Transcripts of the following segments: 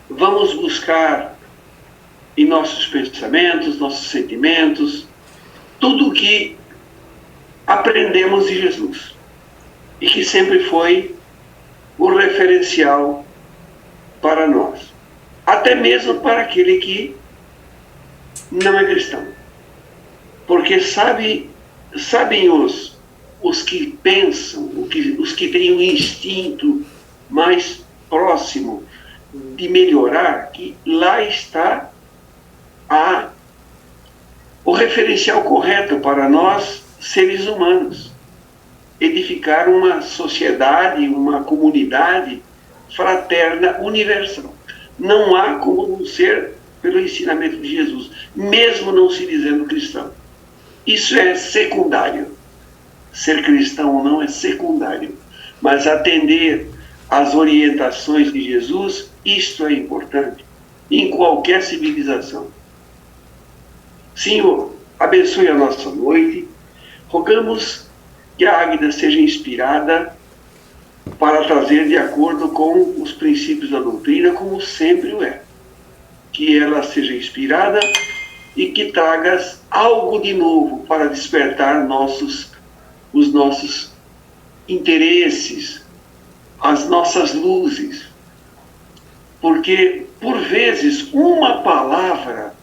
vamos buscar em nossos pensamentos, nossos sentimentos, tudo o que aprendemos de Jesus e que sempre foi o referencial para nós, até mesmo para aquele que não é cristão, porque sabem os que pensam, os que têm um instinto mais próximo de melhorar, que lá está o referencial correto para nós, seres humanos. Edificar uma sociedade, uma comunidade fraterna, universal. Não há como não ser pelo ensinamento de Jesus, mesmo não se dizendo cristão. Isso é secundário. Ser cristão ou não é secundário. Mas atender às orientações de Jesus, isto é importante em qualquer civilização. Senhor, abençoe a nossa noite. Rogamos que a Águida seja inspirada para trazer de acordo com os princípios da doutrina, como sempre o é. Que ela seja inspirada e que traga algo de novo para despertar os nossos interesses, as nossas luzes. Porque, por vezes, uma palavra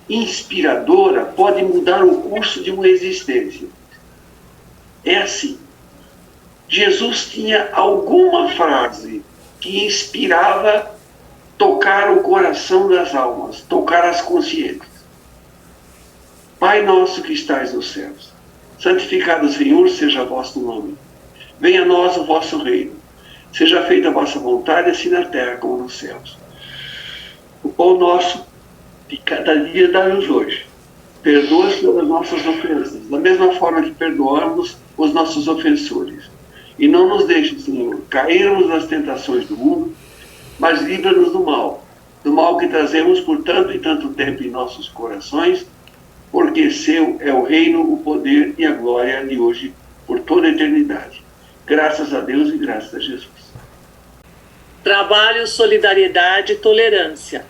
inspiradora pode mudar o curso de uma existência. É assim. Jesus tinha alguma frase que inspirava tocar o coração das almas, tocar as consciências. Pai nosso que estais nos céus, santificado, Senhor, seja vosso nome. Venha a nós o vosso reino. Seja feita a vossa vontade, assim na terra como nos céus. O pão nosso de cada dia dá-nos hoje. Perdoa-nos pelas nossas ofensas, da mesma forma que perdoamos os nossos ofensores. E não nos deixe, Senhor, cairmos nas tentações do mundo, mas livra-nos do mal que trazemos por tanto e tanto tempo em nossos corações, porque seu é o reino, o poder e a glória de hoje, por toda a eternidade. Graças a Deus e graças a Jesus. Trabalho, Solidariedade e Tolerância.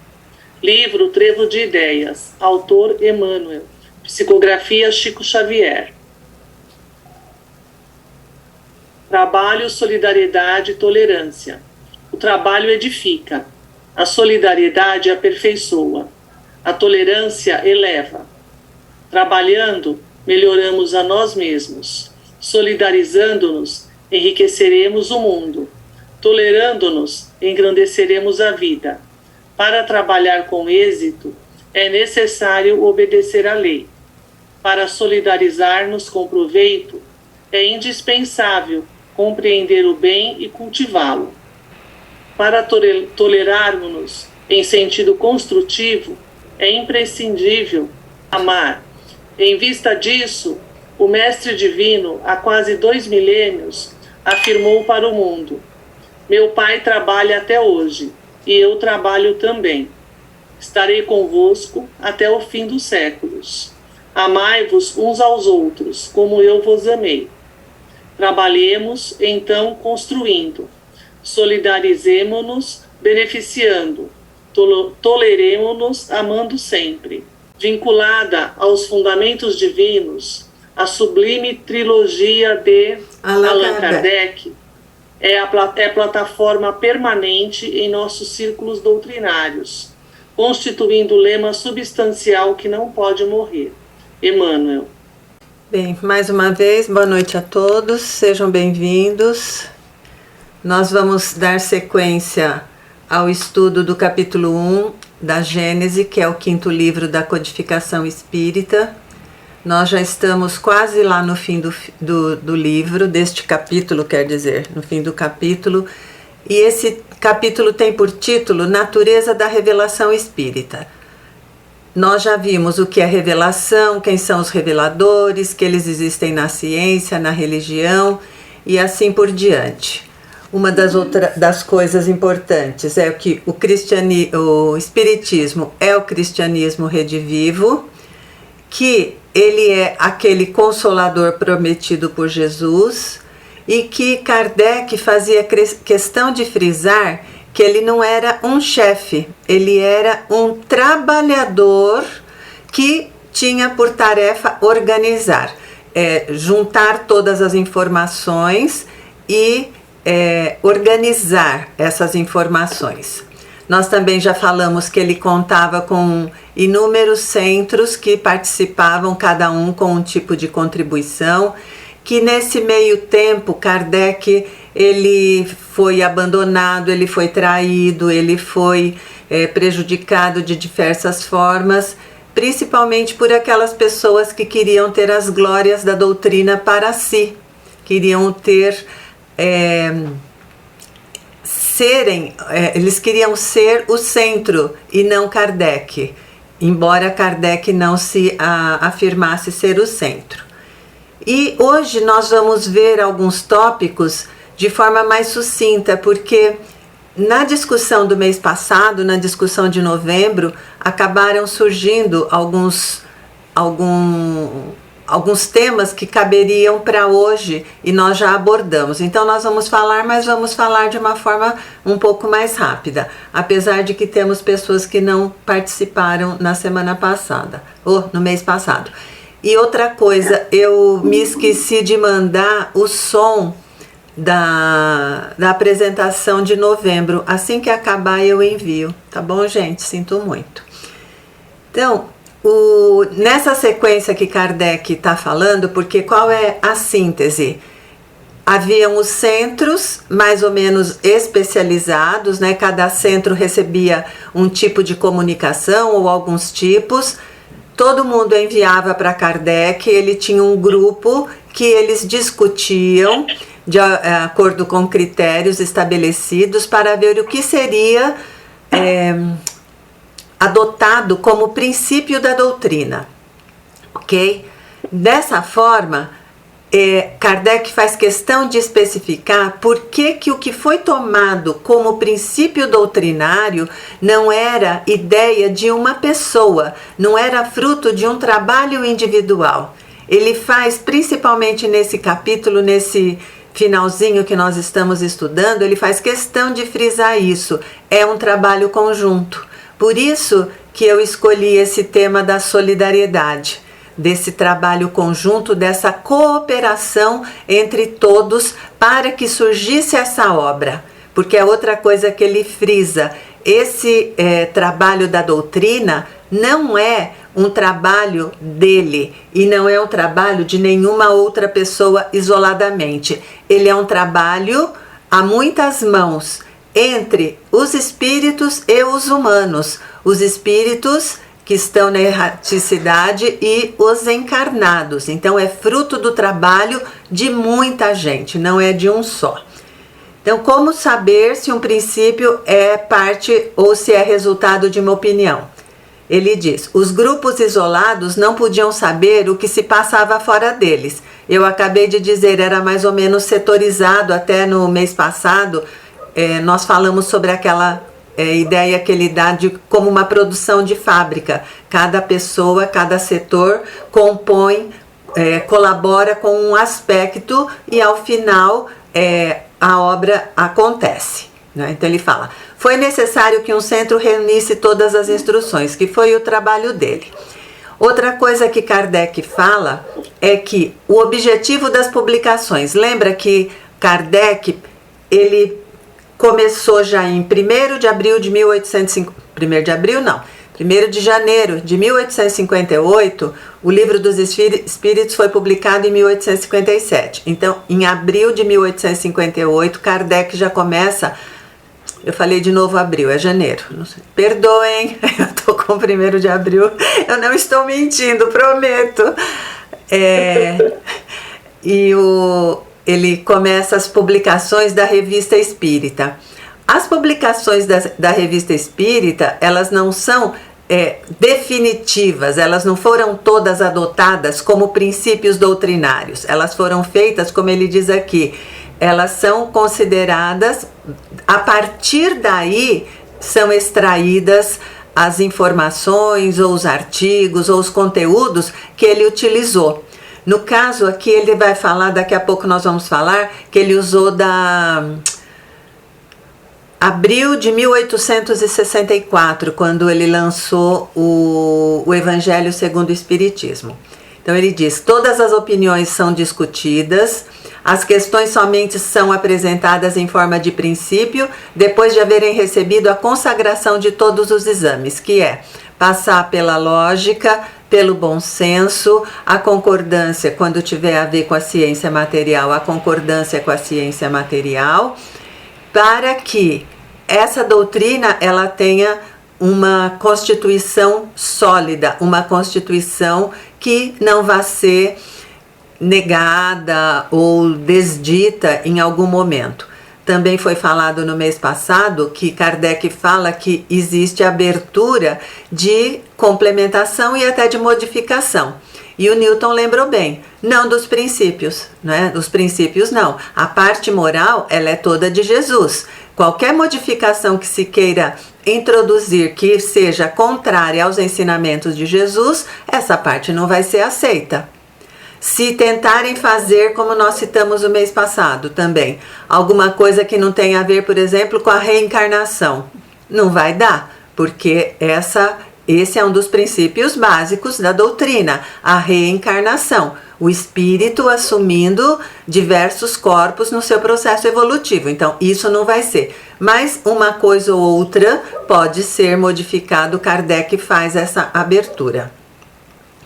Livro Trevo de Ideias. Autor Emmanuel. Psicografia Chico Xavier. Trabalho, Solidariedade e Tolerância. O trabalho edifica. A solidariedade aperfeiçoa. A tolerância eleva. Trabalhando, melhoramos a nós mesmos. Solidarizando-nos, enriqueceremos o mundo. Tolerando-nos, engrandeceremos a vida. Para trabalhar com êxito, é necessário obedecer à lei. Para solidarizar-nos com proveito, é indispensável compreender o bem e cultivá-lo. Para tolerarmos-nos em sentido construtivo, é imprescindível amar. Em vista disso, o Mestre Divino, há quase 2 milênios, afirmou para o mundo: meu Pai trabalha até hoje, e eu trabalho também. Estarei convosco até o fim dos séculos. Amai-vos uns aos outros, como eu vos amei. Trabalhemos, então, construindo. Solidarizemo-nos, beneficiando. Toleremo-nos, amando sempre. Vinculada aos fundamentos divinos, a sublime trilogia de Allan Kardec é plataforma permanente em nossos círculos doutrinários, constituindo lema substancial que não pode morrer. Emmanuel. Bem, mais uma vez, boa noite a todos, sejam bem-vindos. Nós vamos dar sequência ao estudo do capítulo 1 da Gênese, que é o 5º livro da codificação espírita. Nós já estamos quase lá no fim do livro, deste capítulo, quer dizer, no fim do capítulo. E esse capítulo tem por título Natureza da Revelação Espírita. Nós já vimos o que é revelação, quem são os reveladores, que eles existem na ciência, na religião e assim por diante. Uma das coisas importantes é que o Espiritismo é o cristianismo redivivo, que ele é aquele consolador prometido por Jesus e que Kardec fazia questão de frisar que ele não era um chefe, ele era um trabalhador que tinha por tarefa organizar, juntar todas as informações e organizar essas informações. Nós também já falamos que ele contava com inúmeros centros que participavam, cada um com um tipo de contribuição, que nesse meio tempo Kardec ele foi abandonado, ele foi traído, ele foi prejudicado de diversas formas, principalmente por aquelas pessoas que queriam ter as glórias da doutrina para si, queriam ter eles queriam ser o centro e não Kardec, embora Kardec não se afirmasse ser o centro. E hoje nós vamos ver alguns tópicos de forma mais sucinta, porque na discussão do mês passado, na discussão de novembro, acabaram surgindo alguns temas que caberiam para hoje e nós já abordamos. Então nós vamos falar, mas vamos falar de uma forma um pouco mais rápida, apesar de que temos pessoas que não participaram na semana passada, ou no mês passado. E outra coisa, eu me esqueci de mandar o som da apresentação de novembro. Assim que acabar eu envio, tá bom, gente? Sinto muito. Então, nessa sequência que Kardec está falando, porque qual é a síntese? Haviam os centros mais ou menos especializados, né? Cada centro recebia um tipo de comunicação ou alguns tipos. Todo mundo enviava para Kardec, ele tinha um grupo que eles discutiam de acordo com critérios estabelecidos para ver o que seria adotado como princípio da doutrina, ok? Dessa forma, Kardec faz questão de especificar por que o que foi tomado como princípio doutrinário não era ideia de uma pessoa, não era fruto de um trabalho individual. Ele faz, principalmente nesse capítulo, nesse finalzinho que nós estamos estudando, ele faz questão de frisar isso. É um trabalho conjunto. Por isso que eu escolhi esse tema da solidariedade, desse trabalho conjunto, dessa cooperação entre todos para que surgisse essa obra. Porque é outra coisa que ele frisa, esse trabalho da doutrina não é um trabalho dele e não é um trabalho de nenhuma outra pessoa isoladamente. Ele é um trabalho a muitas mãos entre os espíritos e os humanos, os espíritos que estão na erraticidade e os encarnados. Então é fruto do trabalho de muita gente, não é de um só. Então, como saber se um princípio é parte ou se é resultado de uma opinião? Ele diz, os grupos isolados não podiam saber o que se passava fora deles. Eu acabei de dizer, era mais ou menos setorizado. Até no mês passado, nós falamos sobre aquela ideia que ele dá de como uma produção de fábrica. Cada pessoa, cada setor compõe, colabora com um aspecto e ao final a obra acontece, né? Então ele fala, foi necessário que um centro reunisse todas as instruções, que foi o trabalho dele. Outra coisa que Kardec fala é que o objetivo das publicações, lembra que Kardec, ele começou já em 1º de abril de 1º de janeiro de 1858, o Livro dos Espíritos foi publicado em 1857. Então, em abril de 1858, Kardec já começa. Eu falei de novo abril, é janeiro. Não sei. Perdoem, eu estou com 1º de abril. Eu não estou mentindo, prometo. Ele começa as publicações da Revista Espírita. As publicações da Revista Espírita, elas não são definitivas, elas não foram todas adotadas como princípios doutrinários. Elas foram feitas, como ele diz aqui, elas são consideradas, a partir daí são extraídas as informações ou os artigos ou os conteúdos que ele utilizou. No caso aqui ele vai falar, daqui a pouco nós vamos falar, que ele usou abril de 1864, quando ele lançou o Evangelho segundo o Espiritismo. Então ele diz: todas as opiniões são discutidas, as questões somente são apresentadas em forma de princípio, depois de haverem recebido a consagração de todos os exames, que é passar pela lógica, pelo bom senso, a concordância, quando tiver a ver com a ciência material, a concordância com a ciência material, para que essa doutrina ela tenha uma constituição sólida, uma constituição que não vá ser negada ou desdita em algum momento. Também foi falado no mês passado que Kardec fala que existe abertura de complementação e até de modificação. E o Newton lembrou bem, não dos princípios, né? Dos princípios não. A parte moral, ela é toda de Jesus. Qualquer modificação que se queira introduzir que seja contrária aos ensinamentos de Jesus, essa parte não vai ser aceita. Se tentarem fazer, como nós citamos o mês passado também, alguma coisa que não tem a ver, por exemplo, com a reencarnação, não vai dar, porque esse é um dos princípios básicos da doutrina, a reencarnação, o espírito assumindo diversos corpos no seu processo evolutivo. Então, isso não vai ser. Mas uma coisa ou outra pode ser modificado, Kardec faz essa abertura.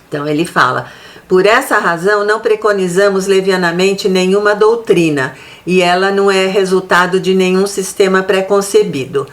Então, ele fala: por essa razão, não preconizamos levianamente nenhuma doutrina, e ela não é resultado de nenhum sistema pré-concebido.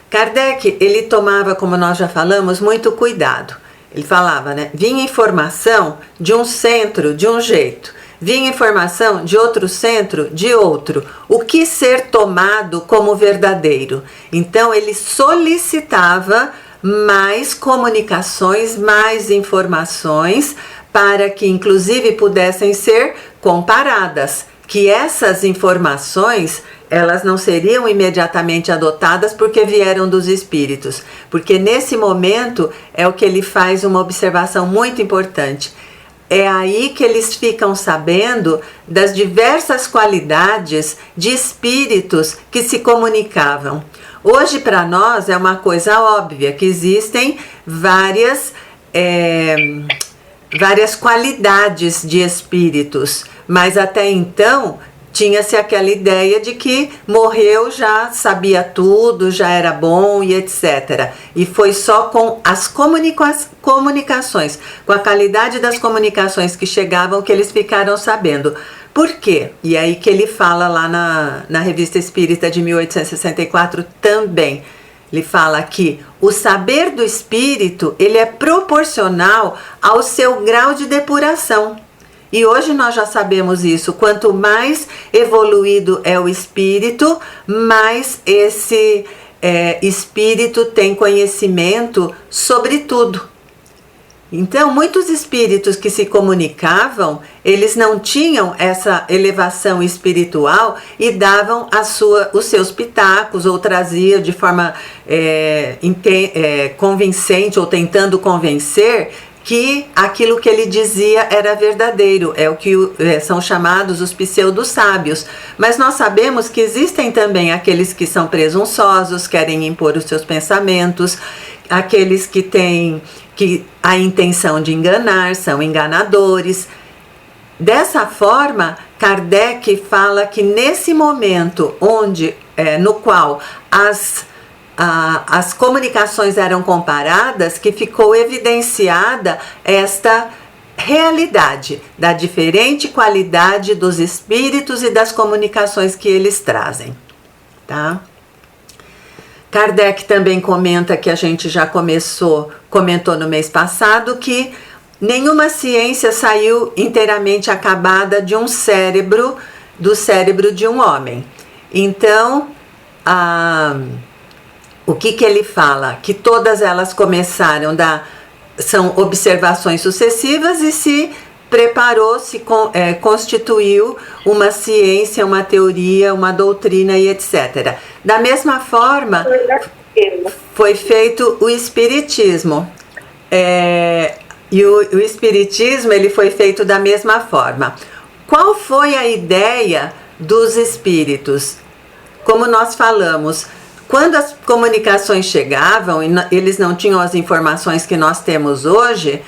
Kardec, ele tomava, como nós já falamos, muito cuidado. Ele falava, né? Vinha informação de um centro de um jeito, vinha informação de outro centro de outro. O que ser tomado como verdadeiro? Então, ele solicitava mais comunicações, mais informações, para que inclusive pudessem ser comparadas, que essas informações elas não seriam imediatamente adotadas porque vieram dos espíritos, porque nesse momento é o que ele faz uma observação muito importante. É aí que eles ficam sabendo das diversas qualidades de espíritos que se comunicavam. Hoje para nós é uma coisa óbvia que existem várias qualidades de espíritos, mas até então tinha-se aquela ideia de que morreu, já sabia tudo, já era bom e etc. E foi só com as comunicações, com a qualidade das comunicações que chegavam, que eles ficaram sabendo. Por quê? E aí que ele fala lá na Revista Espírita de 1864 também. Ele fala que o saber do espírito, ele é proporcional ao seu grau de depuração. E hoje nós já sabemos isso. Quanto mais evoluído é o espírito, mais esse espírito tem conhecimento sobre tudo. Então, muitos espíritos que se comunicavam, eles não tinham essa elevação espiritual e davam os seus pitacos, ou traziam de forma convincente, ou tentando convencer, que aquilo que ele dizia era verdadeiro, é o que são chamados os pseudo-sábios. Mas nós sabemos que existem também aqueles que são presunçosos, querem impor os seus pensamentos, aqueles que têm a intenção de enganar, são enganadores. Dessa forma, Kardec fala que nesse momento no qual as comunicações eram comparadas, que ficou evidenciada esta realidade da diferente qualidade dos espíritos e das comunicações que eles trazem, tá? Kardec também comenta, que a gente já comentou no mês passado, que nenhuma ciência saiu inteiramente acabada do cérebro de um homem. Então, o que ele fala? Que todas elas começaram são observações sucessivas e se preparou, constituiu uma ciência, uma teoria, uma doutrina e etc. Da mesma forma, foi feito o Espiritismo. E o Espiritismo, ele foi feito da mesma forma. Qual foi a ideia dos espíritos? Como nós falamos, quando as comunicações chegavam e eles não tinham as informações que nós temos hoje,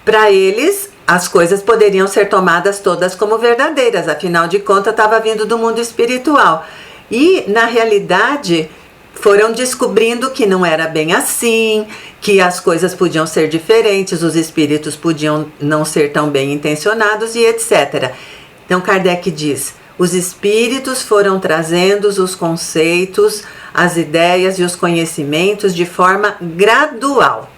para eles as coisas poderiam ser tomadas todas como verdadeiras, afinal de contas estava vindo do mundo espiritual. E na realidade foram descobrindo que não era bem assim, que as coisas podiam ser diferentes, os espíritos podiam não ser tão bem intencionados e etc. Então Kardec diz: os espíritos foram trazendo os conceitos, as ideias e os conhecimentos de forma gradual.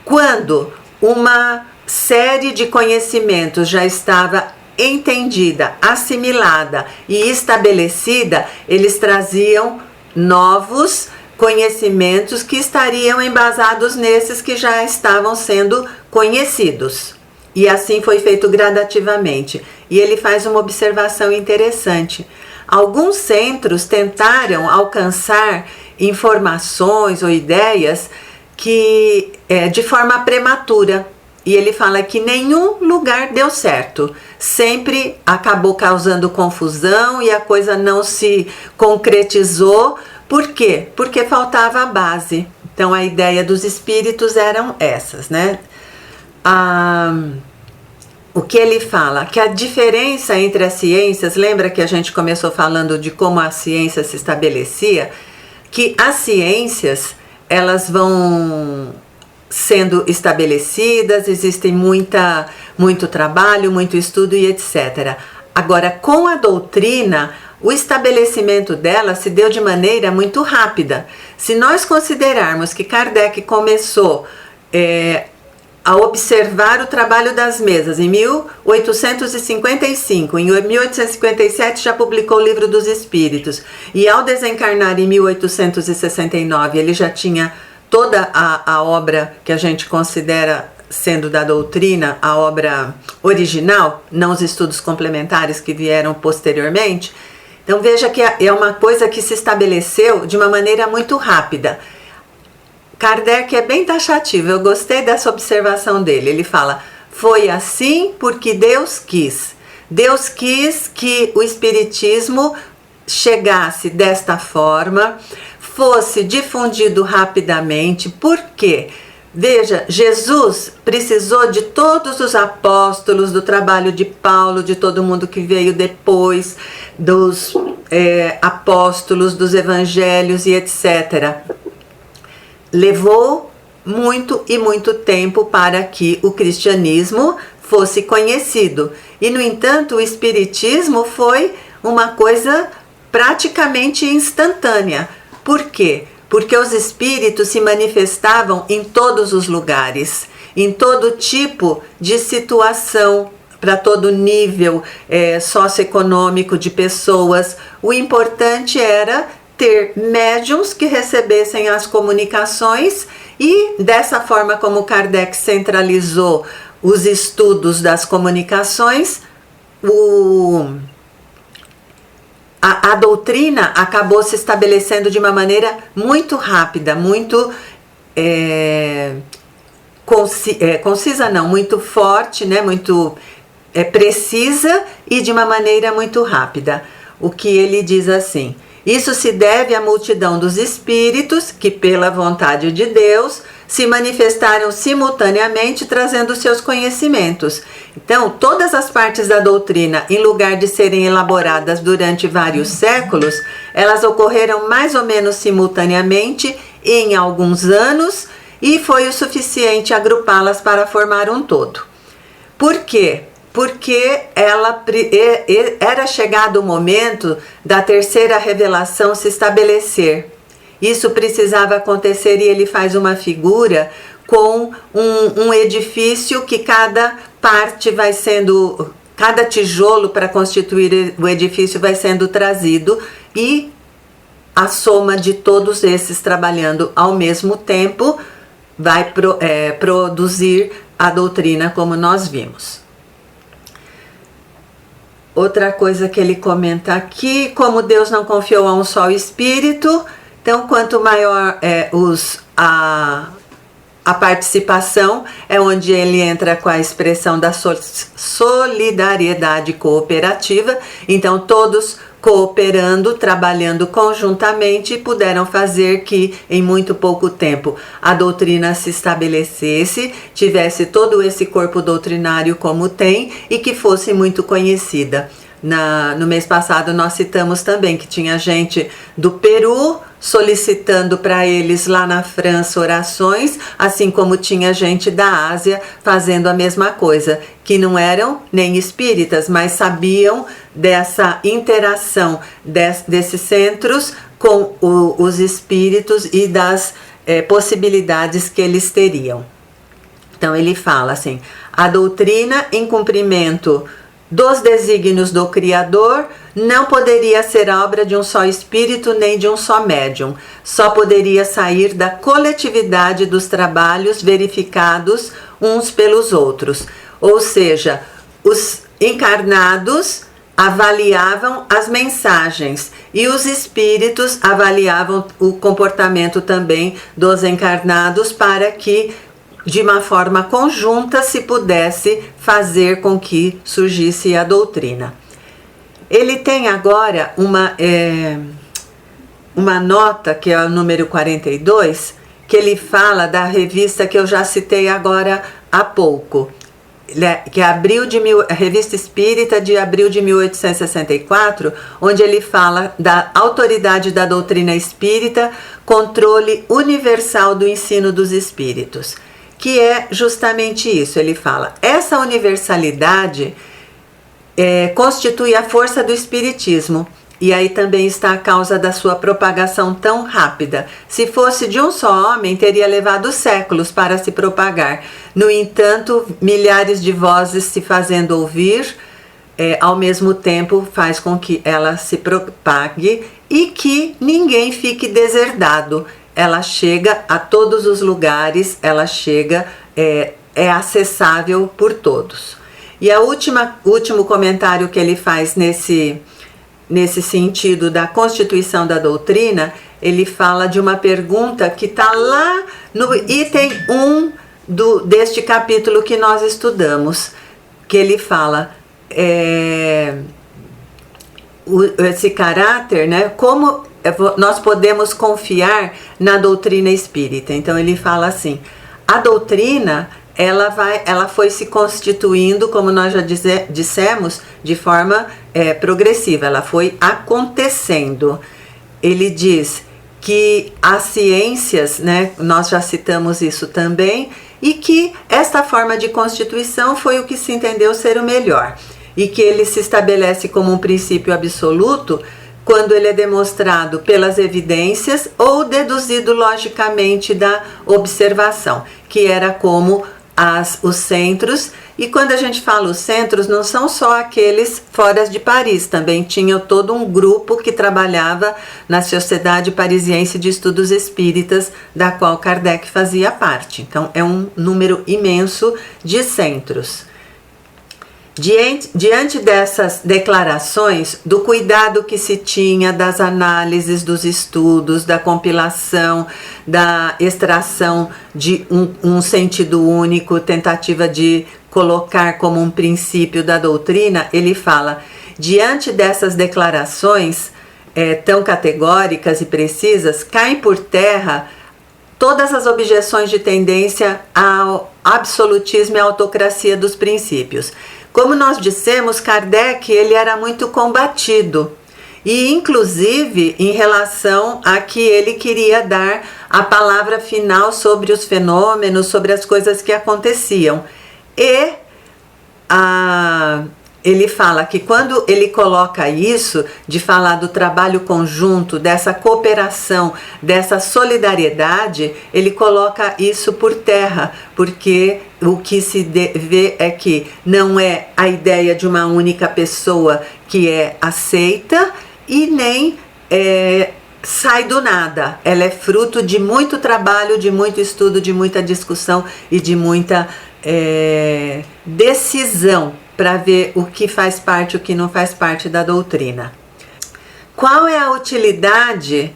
Quando uma série de conhecimentos já estava entendida, assimilada e estabelecida, eles traziam novos conhecimentos que estariam embasados nesses que já estavam sendo conhecidos. E assim foi feito gradativamente. E ele faz uma observação interessante. Alguns centros tentaram alcançar informações ou ideias que de forma prematura. E ele fala que nenhum lugar deu certo. Sempre acabou causando confusão e a coisa não se concretizou. Por quê? Porque faltava a base. Então a ideia dos espíritos eram essas, né? O que ele fala? Que a diferença entre as ciências, lembra que a gente começou falando de como a ciência se estabelecia? Que as ciências, elas vão sendo estabelecidas, existem muito trabalho, muito estudo e etc. Agora, com a doutrina, o estabelecimento dela se deu de maneira muito rápida. Se nós considerarmos que Kardec começou a observar o trabalho das mesas em 1855, em 1857 já publicou o Livro dos Espíritos, e ao desencarnar em 1869 ele já tinha toda a obra que a gente considera sendo da doutrina, a obra original, não os estudos complementares que vieram posteriormente. Então veja que é uma coisa que se estabeleceu de uma maneira muito rápida. Kardec é bem taxativo, eu gostei dessa observação dele. Ele fala: foi assim porque Deus quis. Deus quis que o Espiritismo chegasse desta forma, fosse difundido rapidamente. Por quê? Veja, Jesus precisou de todos os apóstolos, do trabalho de Paulo, de todo mundo que veio depois, dos apóstolos, dos evangelhos e etc. Levou muito e muito tempo para que o cristianismo fosse conhecido. E, no entanto, o espiritismo foi uma coisa praticamente instantânea. Por quê? Porque os espíritos se manifestavam em todos os lugares, em todo tipo de situação, para todo nível socioeconômico de pessoas. O importante era ter médiums que recebessem as comunicações e, dessa forma como Kardec centralizou os estudos das comunicações, a doutrina acabou se estabelecendo de uma maneira muito rápida, muito concisa não, muito forte, né? Muito precisa e de uma maneira muito rápida. O que ele diz assim: isso se deve à multidão dos espíritos que, pela vontade de Deus, se manifestaram simultaneamente trazendo seus conhecimentos. Então, todas as partes da doutrina, em lugar de serem elaboradas durante vários séculos, elas ocorreram mais ou menos simultaneamente em alguns anos e foi o suficiente agrupá-las para formar um todo. Por quê? Porque era chegado o momento da terceira revelação se estabelecer. Isso precisava acontecer e ele faz uma figura com um edifício que cada parte vai sendo, cada tijolo para constituir o edifício vai sendo trazido e a soma de todos esses trabalhando ao mesmo tempo vai produzir a doutrina como nós vimos. Outra coisa que ele comenta aqui: como Deus não confiou a um só espírito, então quanto maior A participação é onde ele entra com a expressão da solidariedade cooperativa. Então, todos cooperando, trabalhando conjuntamente, puderam fazer que em muito pouco tempo a doutrina se estabelecesse, tivesse todo esse corpo doutrinário como tem e que fosse muito conhecida. No mês passado nós citamos também que tinha gente do Peru solicitando para eles lá na França orações, assim como tinha gente da Ásia fazendo a mesma coisa, que não eram nem espíritas, mas sabiam dessa interação desses centros com os espíritos e das possibilidades que eles teriam. Então ele fala assim: a doutrina em cumprimento dos desígnios do Criador não poderia ser obra de um só espírito nem de um só médium. Só poderia sair da coletividade dos trabalhos verificados uns pelos outros. Ou seja, os encarnados avaliavam as mensagens e os espíritos avaliavam o comportamento também dos encarnados para que de uma forma conjunta se pudesse fazer com que surgisse a doutrina. Ele tem agora uma nota, que é o número 42, que ele fala da revista que eu já citei agora há pouco, que é a Revista Espírita de abril de 1864, onde ele fala da autoridade da doutrina espírita, controle universal do ensino dos espíritos. Que é justamente isso, ele fala, essa universalidade constitui a força do espiritismo, e aí também está a causa da sua propagação tão rápida. Se fosse de um só homem, teria levado séculos para se propagar. No entanto, milhares de vozes se fazendo ouvir, ao mesmo tempo faz com que ela se propague e que ninguém fique deserdado. Ela chega a todos os lugares, ela chega, é acessável por todos. E o último comentário que ele faz nesse sentido da constituição da doutrina, ele fala de uma pergunta que está lá no item 1 deste capítulo que nós estudamos, que ele fala esse caráter, né? Como nós podemos confiar na doutrina espírita. Então ele fala assim: a doutrina ela foi se constituindo, como nós já dissemos, de forma progressiva, ela foi acontecendo. Ele diz que as ciências, né, nós já citamos isso também, e que esta forma de constituição foi o que se entendeu ser o melhor, e que ele se estabelece como um princípio absoluto quando ele é demonstrado pelas evidências ou deduzido logicamente da observação, que era como os centros. E quando a gente fala os centros, não são só aqueles fora de Paris, também tinha todo um grupo que trabalhava na Sociedade Parisiense de Estudos Espíritas, da qual Kardec fazia parte. Então é um número imenso de centros. Diante dessas declarações, do cuidado que se tinha das análises, dos estudos, da compilação, da extração de um sentido único, tentativa de colocar como um princípio da doutrina, ele fala: diante dessas declarações tão categóricas e precisas, caem por terra todas as objeções de tendência ao absolutismo e à autocracia dos princípios. Como nós dissemos, Kardec ele era muito combatido, e inclusive em relação a que ele queria dar a palavra final sobre os fenômenos, sobre as coisas que aconteciam. E ele fala que quando ele coloca isso, de falar do trabalho conjunto, dessa cooperação, dessa solidariedade, ele coloca isso por terra, porque o que se vê é que não é a ideia de uma única pessoa que é aceita e nem sai do nada. Ela é fruto de muito trabalho, de muito estudo, de muita discussão e de muita decisão para ver o que faz parte e o que não faz parte da doutrina. Qual é a utilidade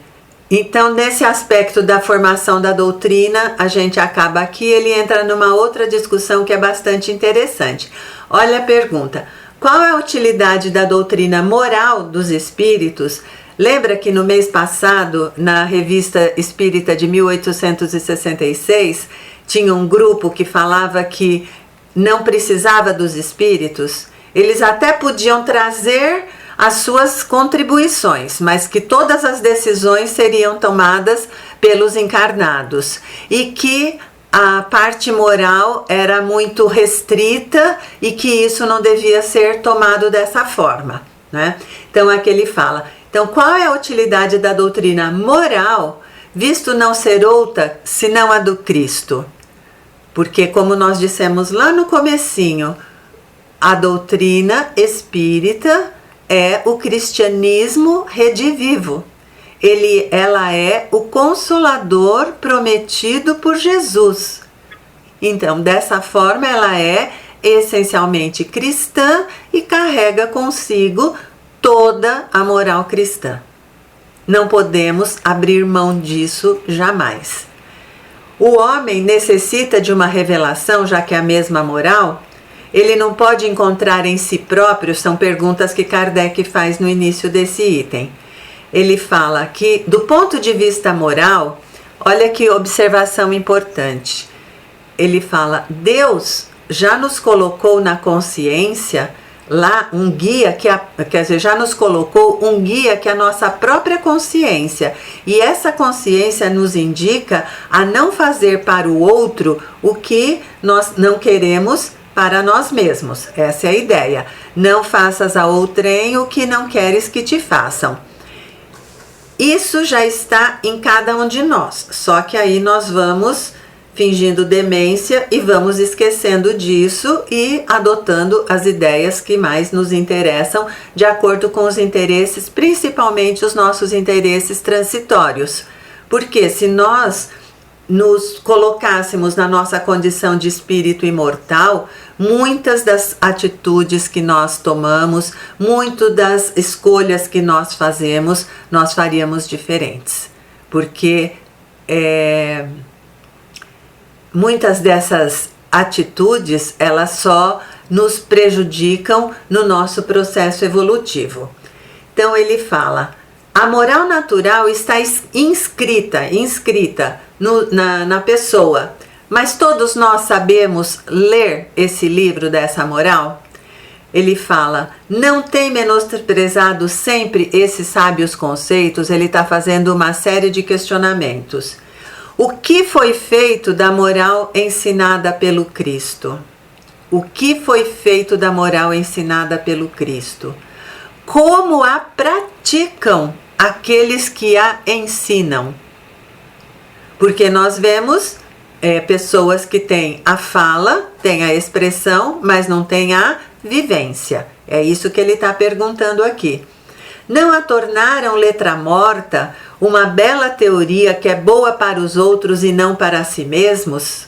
Então, nesse aspecto da formação da doutrina, a gente acaba aqui, ele entra numa outra discussão que é bastante interessante. Olha a pergunta: qual é a utilidade da doutrina moral dos espíritos? Lembra que no mês passado, na Revista Espírita de 1866, tinha um grupo que falava que não precisava dos espíritos? Eles até podiam trazer as suas contribuições, mas que todas as decisões seriam tomadas pelos encarnados e que a parte moral era muito restrita e que isso não devia ser tomado dessa forma, né? Então aqui ele fala: então qual é a utilidade da doutrina moral, visto não ser outra senão a do Cristo? Porque, como nós dissemos lá no comecinho, a doutrina espírita é o cristianismo redivivo. Ela é o consolador prometido por Jesus. Então, dessa forma, ela é essencialmente cristã e carrega consigo toda a moral cristã. Não podemos abrir mão disso jamais. O homem necessita de uma revelação, já que é a mesma moral. Ele não pode encontrar em si próprio, são perguntas que Kardec faz no início desse item. Ele fala que, do ponto de vista moral, olha que observação importante. Ele fala: Deus já nos colocou na consciência lá um guia já nos colocou um guia que é a nossa própria consciência, e essa consciência nos indica a não fazer para o outro o que nós não queremos para nós mesmos. Essa é a ideia. Não faças a outrem o que não queres que te façam. Isso já está em cada um de nós, só que aí nós vamos fingindo demência e vamos esquecendo disso e adotando as ideias que mais nos interessam, de acordo com os interesses, principalmente os nossos interesses transitórios. Porque se nós nos colocássemos na nossa condição de espírito imortal, muitas das atitudes que nós tomamos, muito das escolhas que nós fazemos, nós faríamos diferentes. Porque muitas dessas atitudes, elas só nos prejudicam no nosso processo evolutivo. Então ele fala: a moral natural está inscrita na pessoa, mas todos nós sabemos ler esse livro dessa moral? Ele fala: não tem menosprezado sempre esses sábios conceitos. Ele está fazendo uma série de questionamentos. O que foi feito da moral ensinada pelo Cristo? O que foi feito da moral ensinada pelo Cristo? Como a praticam aqueles que a ensinam? Porque nós vemos pessoas que têm a fala, têm a expressão, mas não têm a vivência. É isso que ele está perguntando aqui. Não a tornaram letra morta uma bela teoria que é boa para os outros e não para si mesmos?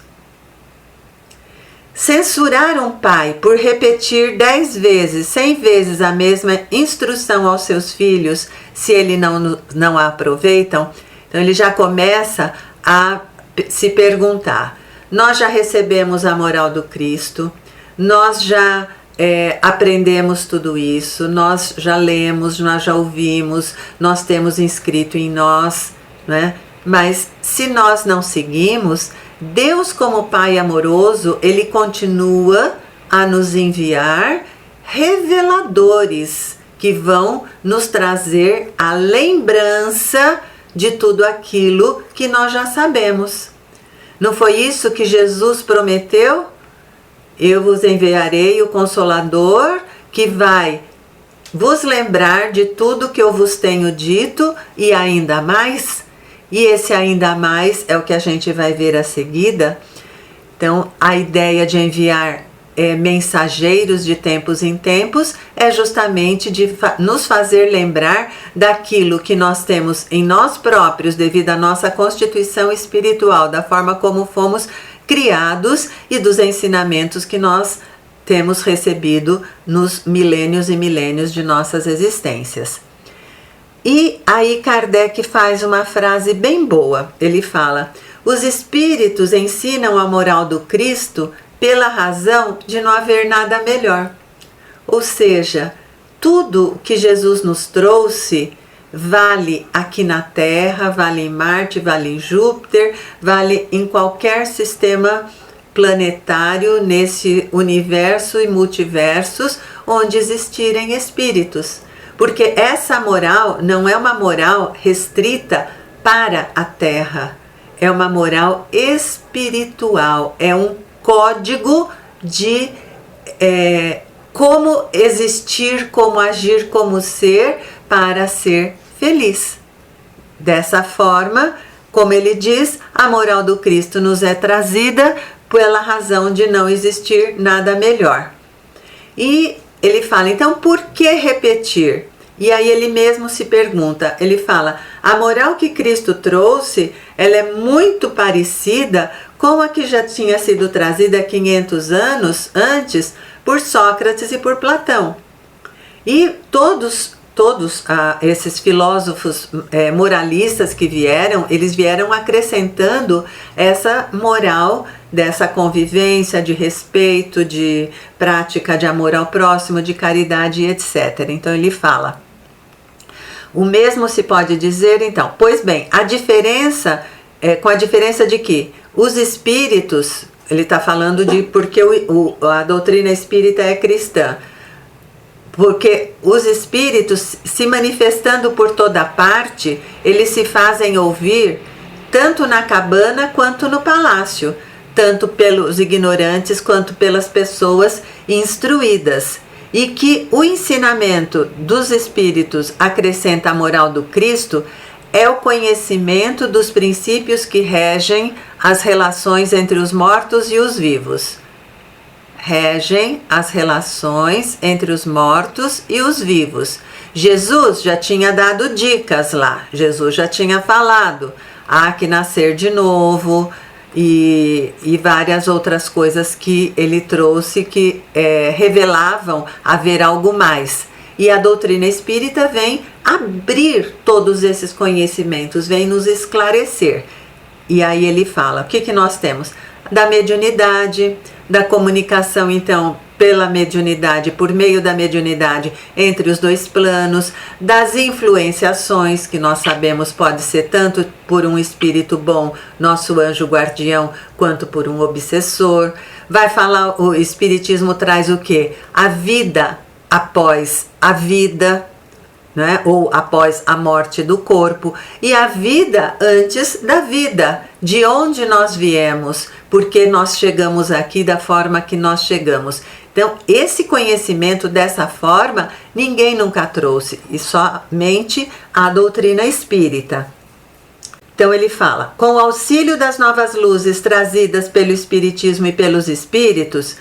Censuraram o pai por repetir 10 vezes, 100 vezes a mesma instrução aos seus filhos, se ele não a aproveitam? Então ele já começa a se perguntar: nós já recebemos a moral do Cristo, nós já aprendemos tudo isso, nós já lemos, nós já ouvimos, nós temos inscrito em nós, né? Mas se nós não seguimos, Deus, como Pai amoroso, Ele continua a nos enviar reveladores que vão nos trazer a lembrança de tudo aquilo que nós já sabemos. Não foi isso que Jesus prometeu? Eu vos enviarei o Consolador, que vai vos lembrar de tudo que eu vos tenho dito e ainda mais. E esse ainda mais é o que a gente vai ver a seguida. Então, a ideia de enviar mensageiros de tempos em tempos é justamente de nos fazer lembrar daquilo que nós temos em nós próprios, devido à nossa constituição espiritual, da forma como fomos criados e dos ensinamentos que nós temos recebido nos milênios e milênios de nossas existências. E aí Kardec faz uma frase bem boa. Ele fala: os espíritos ensinam a moral do Cristo pela razão de não haver nada melhor. Ou seja, tudo que Jesus nos trouxe vale aqui na Terra, vale em Marte, vale em Júpiter, vale em qualquer sistema planetário nesse universo e multiversos onde existirem espíritos. Porque essa moral não é uma moral restrita para a Terra, é uma moral espiritual, é um código de como existir, como agir, como ser, para ser feliz. Dessa forma, como ele diz, a moral do Cristo nos é trazida pela razão de não existir nada melhor. E ele fala, então, por que repetir? E aí ele mesmo se pergunta, ele fala, a moral que Cristo trouxe, ela é muito parecida com a que já tinha sido trazida 500 anos antes por Sócrates e por Platão. E todos esses filósofos moralistas que vieram, eles vieram acrescentando essa moral dessa convivência, de respeito, de prática de amor ao próximo, de caridade, etc. Então ele fala, o mesmo se pode dizer, então, pois bem, a diferença, com a diferença de que os espíritos, ele está falando de porque a doutrina espírita é cristã, porque os espíritos, se manifestando por toda parte, eles se fazem ouvir tanto na cabana quanto no palácio, tanto pelos ignorantes quanto pelas pessoas instruídas. E que o ensinamento dos espíritos acrescenta a moral do Cristo é o conhecimento dos princípios que regem as relações entre os mortos e os vivos. Regem as relações entre os mortos e os vivos. Jesus já tinha dado dicas lá, Jesus já tinha falado, há que nascer de novo, e várias outras coisas que ele trouxe que revelavam haver algo mais. E a doutrina espírita vem abrir todos esses conhecimentos, vem nos esclarecer. E aí ele fala, o que nós temos? Da mediunidade, da comunicação, então, pela mediunidade, por meio da mediunidade entre os dois planos, das influenciações, que nós sabemos pode ser tanto por um espírito bom, nosso anjo guardião, quanto por um obsessor. Vai falar, o espiritismo traz o quê? A vida após a vida, né? Ou após a morte do corpo, e a vida antes da vida, de onde nós viemos, porque nós chegamos aqui da forma que nós chegamos. Então, esse conhecimento dessa forma, ninguém nunca trouxe, e somente a doutrina espírita. Então ele fala, com o auxílio das novas luzes trazidas pelo espiritismo e pelos espíritos,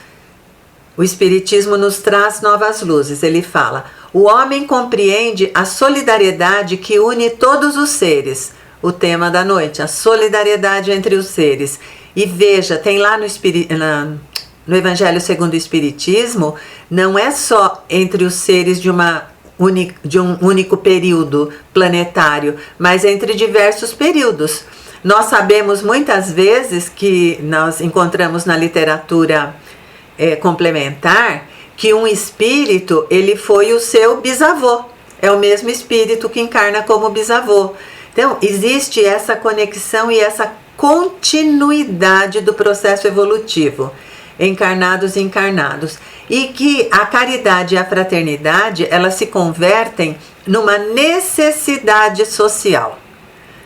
o espiritismo nos traz novas luzes. Ele fala, o homem compreende a solidariedade que une todos os seres. O tema da noite, a solidariedade entre os seres. E veja, tem lá no Evangelho segundo o Espiritismo, não é só entre os seres de um único período planetário, mas entre diversos períodos. Nós sabemos muitas vezes que nós encontramos na literatura complementar que um espírito, ele foi o seu bisavô, é o mesmo espírito que encarna como bisavô. Então, existe essa conexão e essa continuidade do processo evolutivo, encarnados e encarnados, e que a caridade e a fraternidade, elas se convertem numa necessidade social,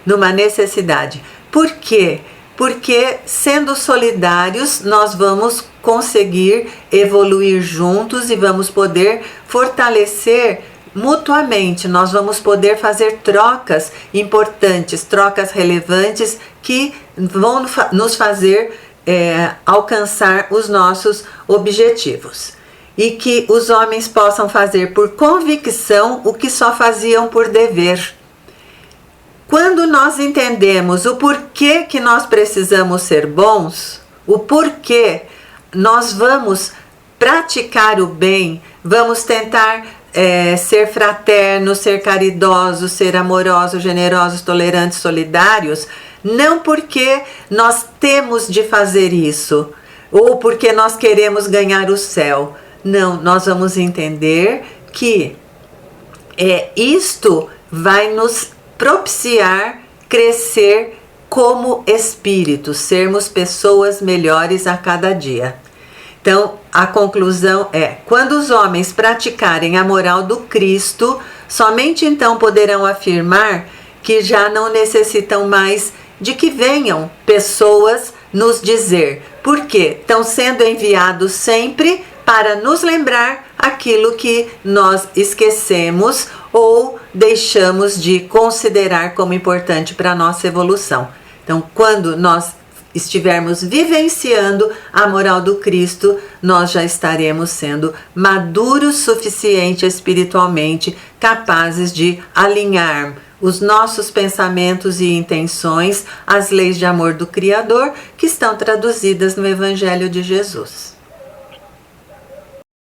numa necessidade. Por quê? Porque sendo solidários nós vamos conseguir evoluir juntos e vamos poder fortalecer mutuamente, nós vamos poder fazer trocas importantes, trocas relevantes que vão nos fazer alcançar os nossos objetivos. E que os homens possam fazer por convicção o que só faziam por dever. Quando nós entendemos o porquê que nós precisamos ser bons, o porquê nós vamos praticar o bem, vamos tentar ser fraternos, ser caridosos, ser amorosos, generosos, tolerantes, solidários, não porque nós temos de fazer isso, ou porque nós queremos ganhar o céu. Não, nós vamos entender que isto vai nos propiciar crescer como espírito, sermos pessoas melhores a cada dia. Então, a conclusão é: quando os homens praticarem a moral do Cristo, somente então poderão afirmar que já não necessitam mais de que venham pessoas nos dizer, porque estão sendo enviados sempre para nos lembrar aquilo que nós esquecemos ou deixamos de considerar como importante para a nossa evolução. Então, quando nós estivermos vivenciando a moral do Cristo, nós já estaremos sendo maduros suficiente espiritualmente, capazes de alinhar os nossos pensamentos e intenções às leis de amor do Criador, que estão traduzidas no Evangelho de Jesus.